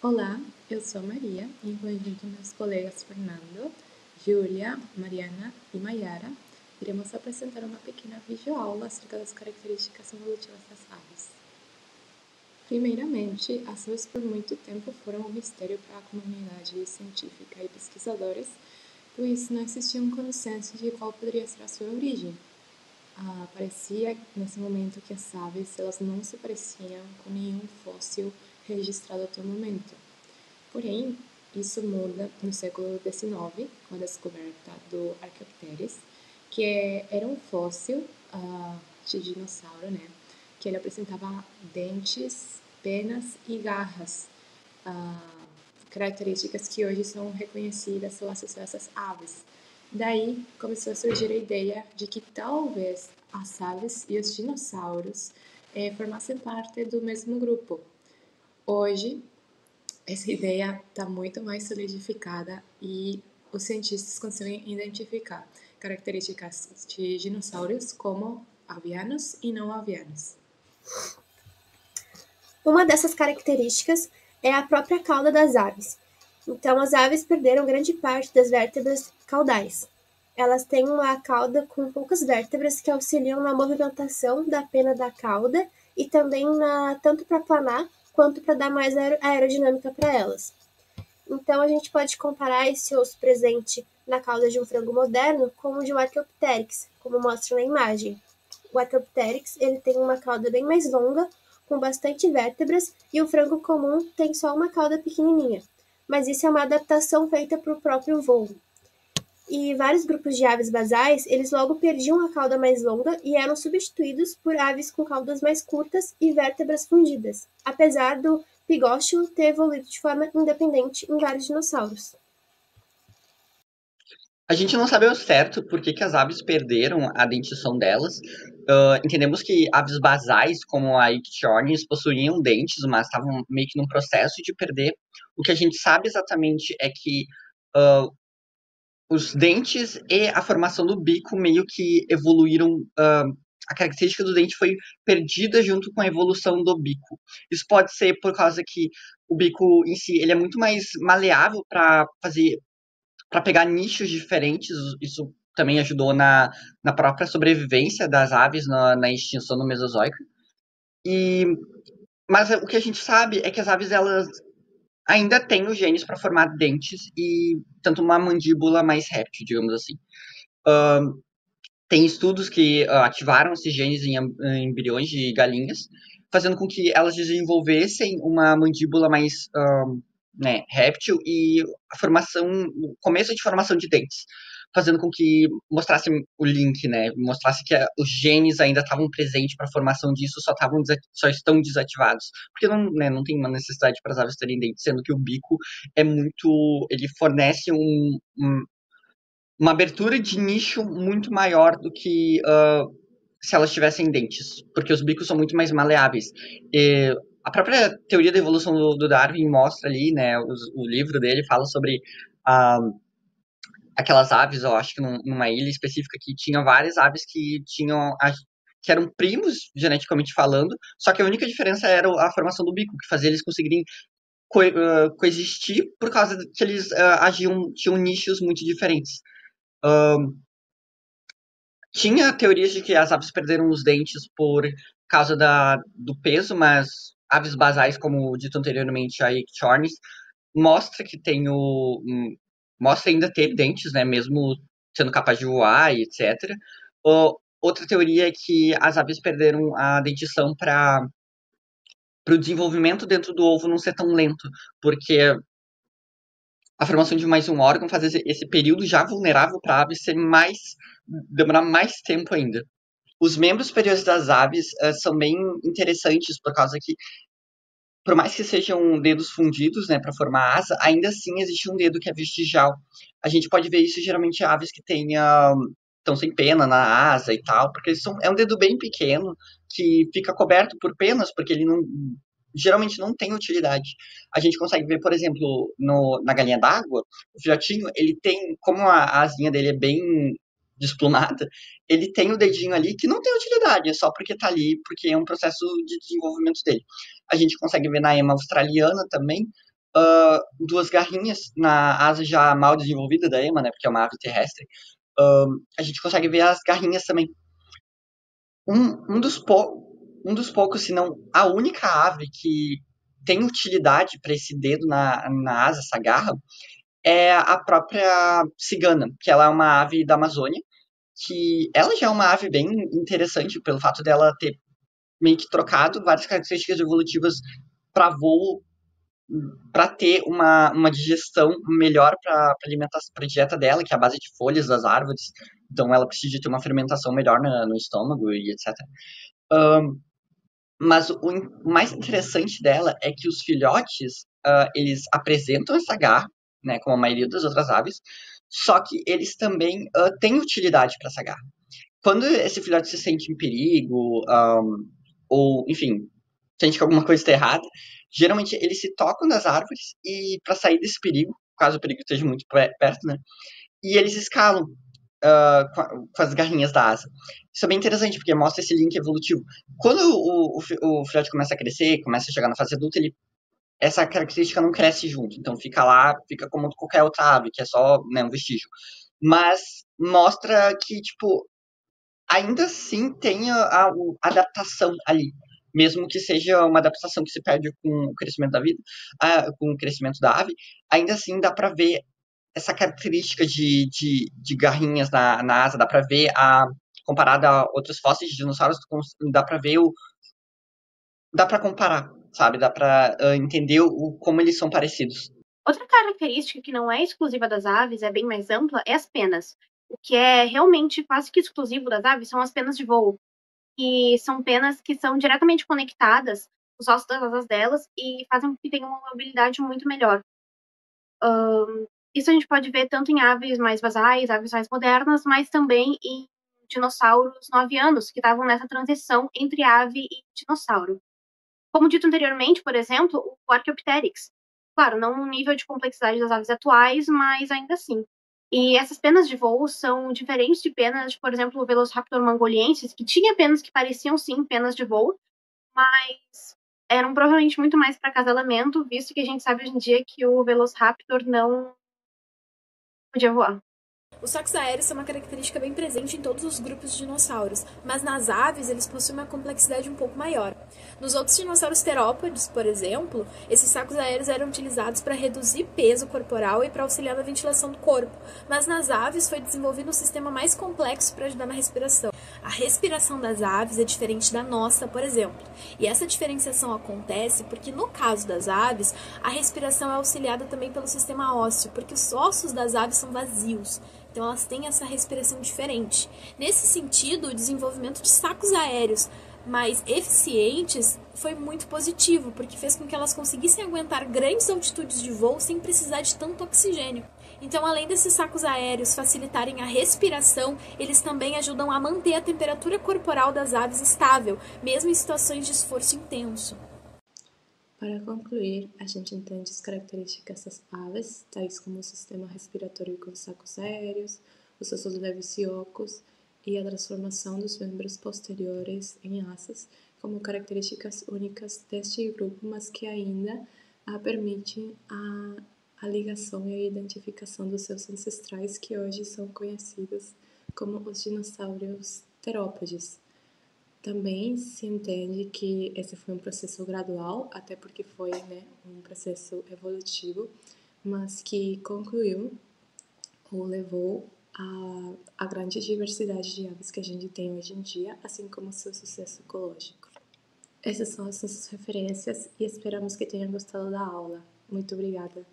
Olá, eu sou a Maria e em conjunto com meus colegas Fernando, Júlia, Mariana e Mayara, iremos apresentar uma pequena videoaula acerca das características evolutivas das aves. Primeiramente, as aves por muito tempo foram um mistério para a comunidade científica e pesquisadores, pois não existia um consenso de qual poderia ser a sua origem. Parecia nesse momento que as aves elas não se pareciam com nenhum fóssil registrado até o momento. Porém, isso muda no século XIX, com a descoberta do Archaeopteryx, que era um fóssil de dinossauro, né? Que ele apresentava dentes, penas e garras, características que hoje são reconhecidas ou associadas às aves. Daí começou a surgir a ideia de que talvez as aves e os dinossauros formassem parte do mesmo grupo. Hoje, essa ideia está muito mais solidificada e os cientistas conseguem identificar características de dinossauros como avianos e não avianos. Uma dessas características é a própria cauda das aves. Então, as aves perderam grande parte das vértebras caudais. Elas têm uma cauda com poucas vértebras que auxiliam na movimentação da pena da cauda e também tanto para planar quanto para dar mais aerodinâmica para elas. Então, a gente pode comparar esse osso presente na cauda de um frango moderno com o de um Archaeopteryx, como mostra na imagem. O Archaeopteryx ele tem uma cauda bem mais longa, com bastante vértebras, e o frango comum tem só uma cauda pequenininha. Mas isso é uma adaptação feita para o próprio voo. E vários grupos de aves basais, eles logo perdiam a cauda mais longa e eram substituídos por aves com caudas mais curtas e vértebras fundidas, apesar do pigóstilo ter evoluído de forma independente em vários dinossauros. A gente não sabe ao certo por que as aves perderam a dentição delas. Entendemos que aves basais, como a Ichthyornis, possuíam dentes, mas estavam meio que num processo de perder. O que a gente sabe exatamente é que os dentes e a formação do bico meio que evoluíram. A característica do dente foi perdida junto com a evolução do bico. Isso pode ser por causa que o bico em si ele é muito mais maleável para pegar nichos diferentes. Isso também ajudou na própria sobrevivência das aves na extinção do Mesozoico. Mas o que a gente sabe é que as aves elas ainda têm os genes para formar dentes e tanto uma mandíbula mais réptil, digamos assim. Tem estudos que ativaram esses genes em embriões de galinhas, fazendo com que elas desenvolvessem uma mandíbula mais réptil e o começo de formação de dentes, fazendo com que mostrasse o link, né? Mostrasse que os genes ainda estavam presentes para a formação disso, só estão desativados, porque não tem uma necessidade para as aves terem dentes, sendo que o bico ele fornece uma abertura de nicho muito maior do que se elas tivessem dentes, porque os bicos são muito mais maleáveis. E a própria teoria da evolução do Darwin mostra ali, né, o livro dele fala sobre aquelas aves, eu acho que numa ilha específica que tinha várias aves que eram primos, geneticamente falando, só que a única diferença era a formação do bico, que fazia eles conseguirem coexistir por causa que eles tinham nichos muito diferentes. Tinha teorias de que as aves perderam os dentes por causa do peso, mas aves basais, como dito anteriormente, a Ichthyornis, mostra que mostra ainda ter dentes, né, mesmo sendo capaz de voar e etc. Outra teoria é que as aves perderam a dentição para o desenvolvimento dentro do ovo não ser tão lento, porque a formação de mais um órgão faz esse período já vulnerável para a ave demorar mais tempo ainda. Os membros superiores das aves são bem interessantes por causa que, por mais que sejam dedos fundidos, né, para formar asa, ainda assim existe um dedo que é vestigial. A gente pode ver isso geralmente em aves que estão sem pena na asa e tal, porque é um dedo bem pequeno que fica coberto por penas, porque ele geralmente não tem utilidade. A gente consegue ver, por exemplo, na galinha d'água, o filhotinho, ele tem, como a asinha dele é bem desplumada, ele tem o dedinho ali que não tem utilidade, é só porque tá ali, porque é um processo de desenvolvimento dele. A gente consegue ver na ema australiana também, duas garrinhas na asa já mal desenvolvida da ema, né, porque é uma ave terrestre. A gente consegue ver as garrinhas também. Um dos poucos, se não a única ave que tem utilidade para esse dedo na asa, essa garra, é a própria cigana, que ela é uma ave da Amazônia, que ela já é uma ave bem interessante pelo fato dela ter meio que trocado várias características evolutivas para voo, para ter uma digestão melhor para alimentação, para a dieta dela, que é a base de folhas das árvores. Então ela precisa de ter uma fermentação melhor no estômago e etc. Mas o mais interessante dela é que os filhotes, eles apresentam essa garra, né, como a maioria das outras aves, só que eles também têm utilidade para essa garra. Quando esse filhote se sente em perigo, ou, enfim, sente que alguma coisa está errada, geralmente eles se tocam das árvores e para sair desse perigo, caso o perigo esteja muito perto, né, e eles escalam com as garrinhas da asa. Isso é bem interessante, porque mostra esse link evolutivo. Quando o filhote começa a crescer, começa a chegar na fase adulta, essa característica não cresce junto. Então fica lá, fica como qualquer outra ave, que é só, né, um vestígio. Mas mostra que, tipo, ainda assim tem a adaptação ali. Mesmo que seja uma adaptação que se perde com o crescimento da vida, com o crescimento da ave, ainda assim dá para ver essa característica de garrinhas na asa, dá pra ver, comparada a outros fósseis de dinossauros, dá pra ver dá pra comparar, sabe? Dá pra entender como eles são parecidos. Outra característica que não é exclusiva das aves, é bem mais ampla, é as penas. O que é realmente quase que exclusivo das aves são as penas de voo, que são penas que são diretamente conectadas os ossos das asas delas e fazem com que tenham uma mobilidade muito melhor. Isso a gente pode ver tanto em aves mais basais, aves mais modernas, mas também em dinossauros novianos, que estavam nessa transição entre ave e dinossauro. Como dito anteriormente, por exemplo, o Archaeopteryx. Claro, não no nível de complexidade das aves atuais, mas ainda assim. E essas penas de voo são diferentes de penas de, por exemplo, o Velociraptor mongoliensis, que tinha penas que pareciam sim penas de voo, mas eram provavelmente muito mais para acasalamento, visto que a gente sabe hoje em dia que o Velociraptor não podia voar. Os sacos aéreos são uma característica bem presente em todos os grupos de dinossauros, mas nas aves eles possuem uma complexidade um pouco maior. Nos outros dinossauros terópodes, por exemplo, esses sacos aéreos eram utilizados para reduzir peso corporal e para auxiliar na ventilação do corpo, mas nas aves foi desenvolvido um sistema mais complexo para ajudar na respiração. A respiração das aves é diferente da nossa, por exemplo, e essa diferenciação acontece porque no caso das aves, a respiração é auxiliada também pelo sistema ósseo, porque os ossos das aves são vazios. Então elas têm essa respiração diferente. Nesse sentido, o desenvolvimento de sacos aéreos mais eficientes foi muito positivo, porque fez com que elas conseguissem aguentar grandes altitudes de voo sem precisar de tanto oxigênio. Então, além desses sacos aéreos facilitarem a respiração, eles também ajudam a manter a temperatura corporal das aves estável, mesmo em situações de esforço intenso. Para concluir, a gente entende as características das aves, tais como o sistema respiratório com sacos aéreos, os ossos leves e ocos e a transformação dos membros posteriores em asas, como características únicas deste grupo, mas que ainda permitem a ligação e a identificação dos seus ancestrais, que hoje são conhecidos como os dinossauros terópodes. Também se entende que esse foi um processo gradual, até porque foi um processo evolutivo, mas que concluiu ou levou a grande diversidade de aves que a gente tem hoje em dia, assim como o seu sucesso ecológico. Essas são as nossas referências e esperamos que tenham gostado da aula. Muito obrigada!